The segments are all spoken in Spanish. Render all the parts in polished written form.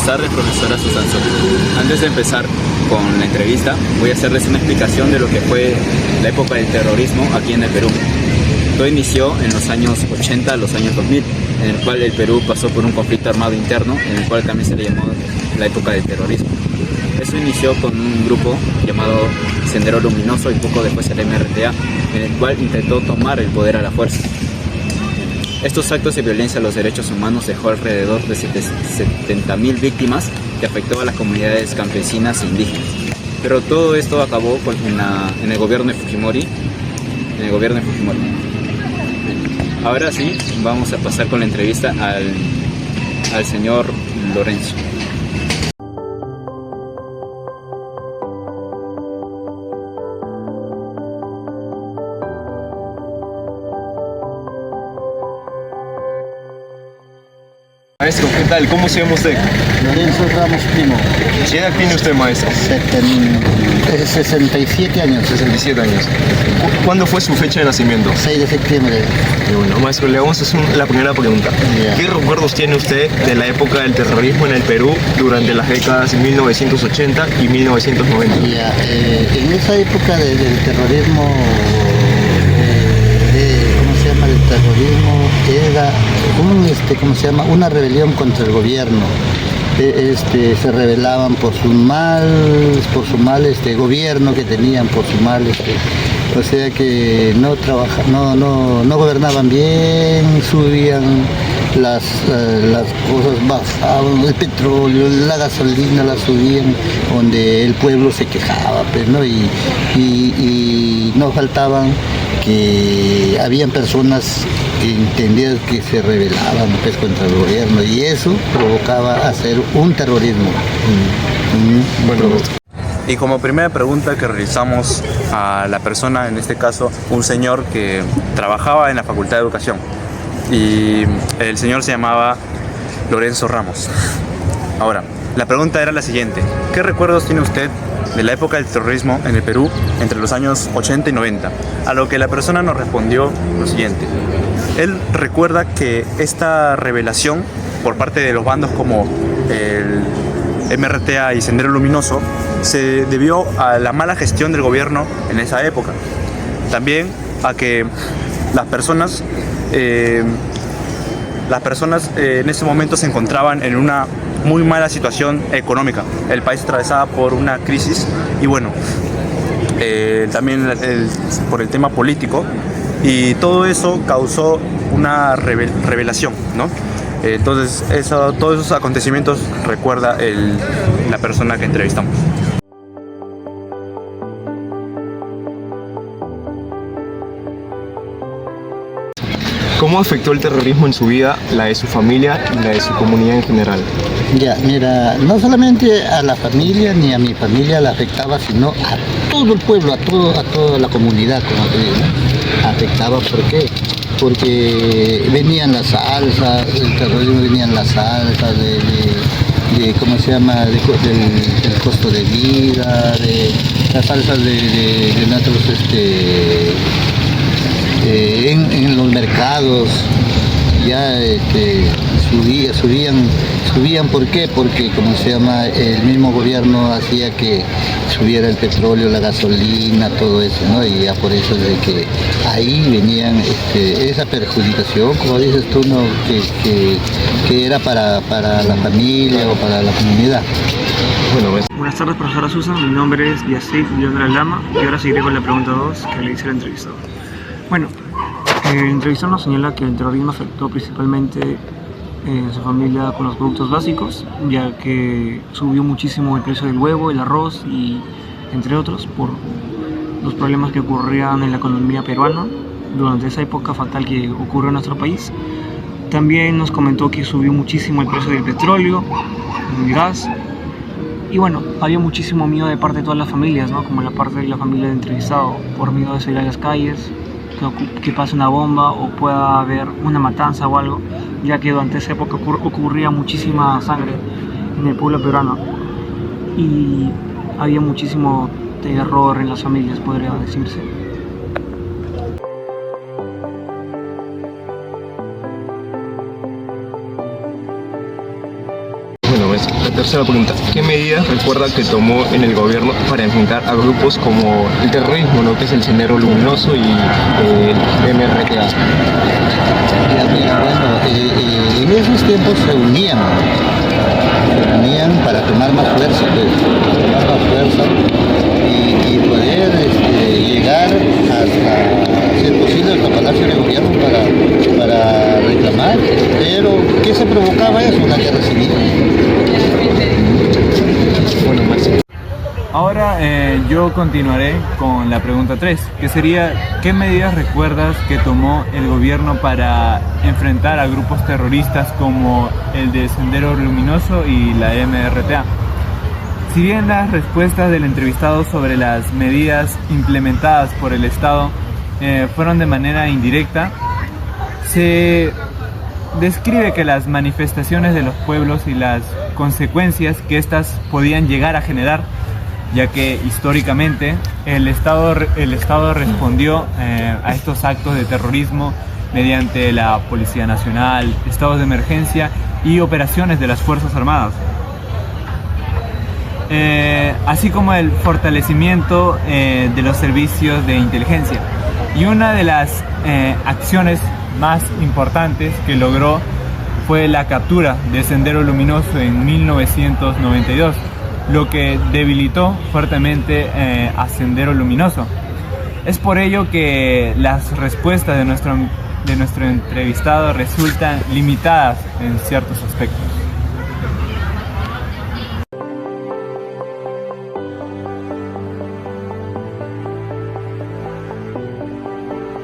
tardes, profesora Susan Soto. Antes de empezar con la entrevista, voy a hacerles una explicación de lo que fue la época del terrorismo aquí en el Perú. Todo inició en los años 80 a los años 2000, en el cual el Perú pasó por un conflicto armado interno, en el cual también se le llamó la época del terrorismo. Eso inició con un grupo llamado Sendero Luminoso y poco después el MRTA, en el cual intentó tomar el poder a la fuerza. Estos actos de violencia a los derechos humanos dejó alrededor de 70.000 víctimas que afectó a las comunidades campesinas e indígenas. Pero todo esto acabó en el gobierno de Fujimori. Ahora sí, vamos a pasar con la entrevista al señor Lorenzo. Maestro, ¿qué tal? ¿Cómo se llama usted? Lorenzo Ramos Primo. ¿Qué edad tiene usted, maestro? 67 años. 67 años. ¿Cuándo fue su fecha de nacimiento? 6 de septiembre. Y bueno, maestro, le vamos a hacer la primera pregunta. Yeah. ¿Qué recuerdos tiene usted de la época del terrorismo en el Perú durante las décadas de 1980 y 1990? En esa época del terrorismo, del terrorismo era una rebelión contra el gobierno. Se rebelaban por su mal gobierno que tenían, por su mal, o sea que no gobernaban bien, subían las cosas, bajaban el petróleo, la gasolina la subían, donde el pueblo se quejaba, pues, ¿no? Y no faltaban que habían personas que entendían que se rebelaban, pues, contra el gobierno, y eso provocaba hacer un terrorismo. Bueno, y como primera pregunta que realizamos a la persona, en este caso un señor que trabajaba en la Facultad de Educación, y el señor se llamaba Lorenzo Ramos. Ahora, la pregunta era la siguiente: ¿qué recuerdos tiene usted de la época del terrorismo en el Perú entre los años 80 y 90? A lo que la persona nos respondió lo siguiente: él recuerda que esta revelación por parte de los bandos como el MRTA y Sendero Luminoso se debió a la mala gestión del gobierno en esa época. También a que las personas en ese momento se encontraban en una muy mala situación económica. El país atravesaba por una crisis y bueno, también por el tema político, y todo eso causó una revelación, ¿no? Entonces todos esos acontecimientos recuerda la persona que entrevistamos. ¿Cómo afectó el terrorismo en su vida, la de su familia y la de su comunidad en general? Ya, mira, no solamente a la familia ni a mi familia la afectaba, sino a todo el pueblo, a toda la comunidad, como te digo, ¿no? Afectaba, ¿por qué? Porque venían las alzas, el terrorismo venían las alzas ¿cómo se llama? Del costo de vida, de las alzas de nuestros en los mercados, ya subían, ¿por qué? Porque, ¿cómo se llama? El mismo gobierno hacía que subiera el petróleo, la gasolina, todo eso, ¿no? Y ya por eso de que ahí venían esa perjudicación, como dices tú, ¿no? Que era para la familia o para la comunidad. Bueno, Buenas tardes, profesora Susan. Mi nombre es Yacid León Lama y ahora seguiré con la pregunta 2 que le hice al entrevistado. Bueno, el entrevistado nos señala que el terrorismo afectó principalmente en su familia con los productos básicos, ya que subió muchísimo el precio del huevo, el arroz y entre otros por los problemas que ocurrían en la economía peruana durante esa época fatal que ocurrió en nuestro país. También nos comentó que subió muchísimo el precio del petróleo, el gas, y bueno, había muchísimo miedo de parte de todas las familias, ¿no? Como la parte de la familia del entrevistado, por miedo de salir a las calles, que pase una bomba o pueda haber una matanza o algo, ya que durante esa época ocurría muchísima sangre en el pueblo peruano y había muchísimo terror en las familias, podría decirse. tercera pregunta, ¿qué medidas recuerda que tomó en el gobierno para enfrentar a grupos como el terrorismo, ¿no? Que es el Sendero Luminoso y el MRTA? Ya, mira, bueno, en esos tiempos se unían para tomar más fuerza, y poder llegar hasta, si es posible, hasta Palacio de Gobierno para reclamar. Pero, ¿qué se provocaba eso? Una guerra civil. Bueno, Marcelo. Ahora yo continuaré con la pregunta 3, que sería ¿qué medidas recuerdas que tomó el gobierno para enfrentar a grupos terroristas como el de Sendero Luminoso y la MRTA? Si bien las respuestas del entrevistado sobre las medidas implementadas por el Estado fueron de manera indirecta, se describe que las manifestaciones de los pueblos y las consecuencias que éstas podían llegar a generar, ya que históricamente el Estado respondió a estos actos de terrorismo mediante la Policía Nacional, estados de emergencia y operaciones de las Fuerzas Armadas, así como el fortalecimiento de los servicios de inteligencia. Y una de las acciones más importantes que logró fue la captura de Sendero Luminoso en 1992, lo que debilitó fuertemente a Sendero Luminoso. Es por ello que las respuestas de nuestro entrevistado resultan limitadas en ciertos aspectos.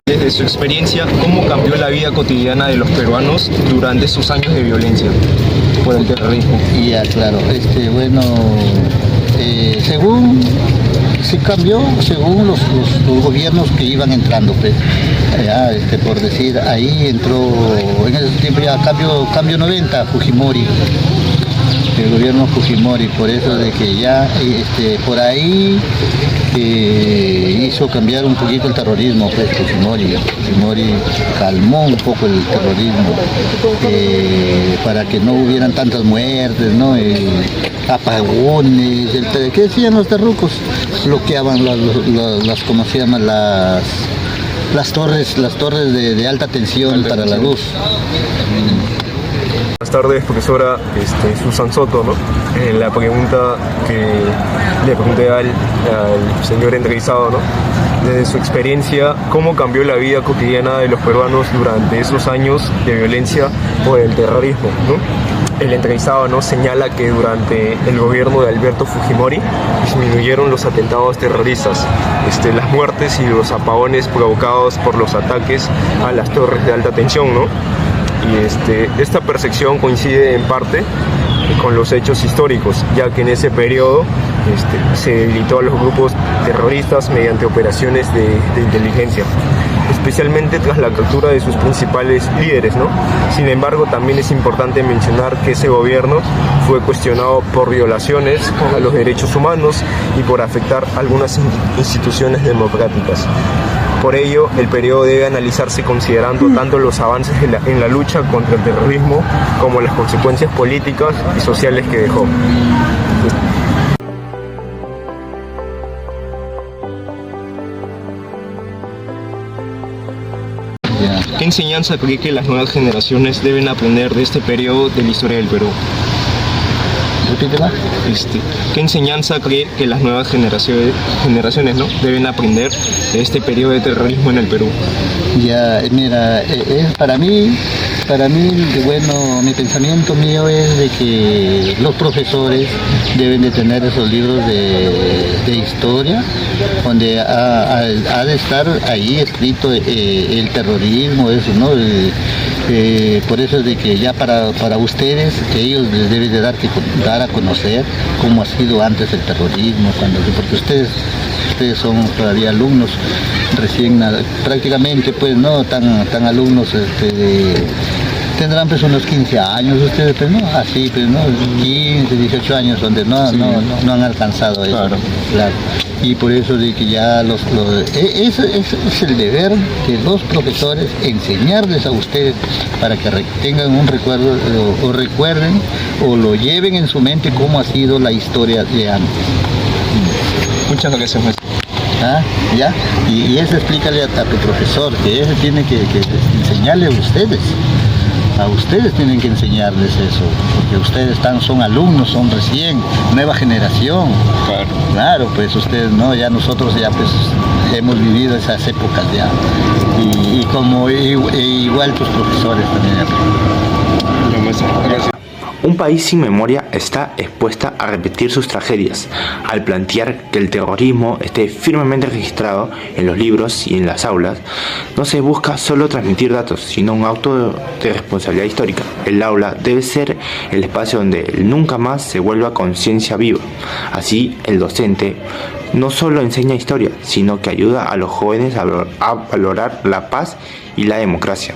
Desde su experiencia, ¿cómo cambió la vida cotidiana de los peruanos durante esos años de violencia por el terrorismo? Ya, claro, bueno, se cambió según los gobiernos que iban entrando, pues. Ya, por decir, ahí entró, en ese tiempo ya cambio 90, Fujimori, el gobierno Fujimori, por eso de que ya por ahí hizo cambiar un poquito el terrorismo, pues Fujimori calmó un poco el terrorismo, para que no hubieran tantas muertes, ¿no? Apagones, ¿qué decían los terrucos? Bloqueaban las ¿cómo se llama? Las torres de alta tensión para la luz. Buenas tardes, profesora Susan Soto, ¿no? La pregunta que le pregunté al señor entrevistado, ¿no? Desde su experiencia, ¿cómo cambió la vida cotidiana de los peruanos durante esos años de violencia por el terrorismo, ¿no? El entrevistado, ¿no?, señala que durante el gobierno de Alberto Fujimori disminuyeron los atentados terroristas, las muertes y los apagones provocados por los ataques a las torres de alta tensión, ¿no? Y esta percepción coincide en parte con los hechos históricos, ya que en ese periodo se debilitó a los grupos terroristas mediante operaciones de inteligencia, especialmente tras la captura de sus principales líderes, ¿no? Sin embargo, también es importante mencionar que ese gobierno fue cuestionado por violaciones a los derechos humanos y por afectar algunas instituciones democráticas. Por ello, el periodo debe analizarse considerando tanto los avances en la lucha contra el terrorismo como las consecuencias políticas y sociales que dejó. ¿Qué enseñanza cree que las nuevas generaciones deben aprender de este periodo de la historia del Perú? Repítela. ¿Qué enseñanza cree que las nuevas generaciones, ¿no?, deben aprender de este periodo de terrorismo en el Perú? Ya, mira, para mí, bueno, mi pensamiento mío es de que los profesores deben de tener esos libros de historia, donde ha de estar ahí escrito el terrorismo, eso, ¿no? Por eso es de que ya para ustedes, ellos les deben de dar a conocer cómo ha sido antes el terrorismo, porque ustedes son todavía alumnos recién, prácticamente pues no tan alumnos de tendrán pues unos 15 años ustedes, pues, ¿no? Así, pues, ¿no? 15, 18 años donde no han alcanzado eso. Claro. Y por eso de que ya ese es el deber de los profesores, enseñarles a ustedes para que tengan un recuerdo o recuerden o lo lleven en su mente cómo ha sido la historia de antes. Muchas gracias, maestro. ¿Ah? ¿Ya? Y eso explícale a tu profesor, que ese tiene que enseñarle a ustedes. A ustedes tienen que enseñarles eso, porque ustedes son alumnos, son recién, nueva generación. Claro, pues ustedes no, ya nosotros ya pues hemos vivido esas épocas ya. Y como igual tus profesores también. Gracias. Un país sin memoria está expuesta a repetir sus tragedias. Al plantear que el terrorismo esté firmemente registrado en los libros y en las aulas, no se busca solo transmitir datos, sino un acto de responsabilidad histórica. El aula debe ser el espacio donde el nunca más se vuelva conciencia viva. Así, el docente no solo enseña historia, sino que ayuda a los jóvenes a valorar la paz y la democracia,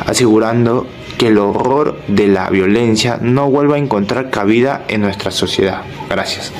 asegurando que el horror de la violencia no vuelva a encontrar cabida en nuestra sociedad. Gracias.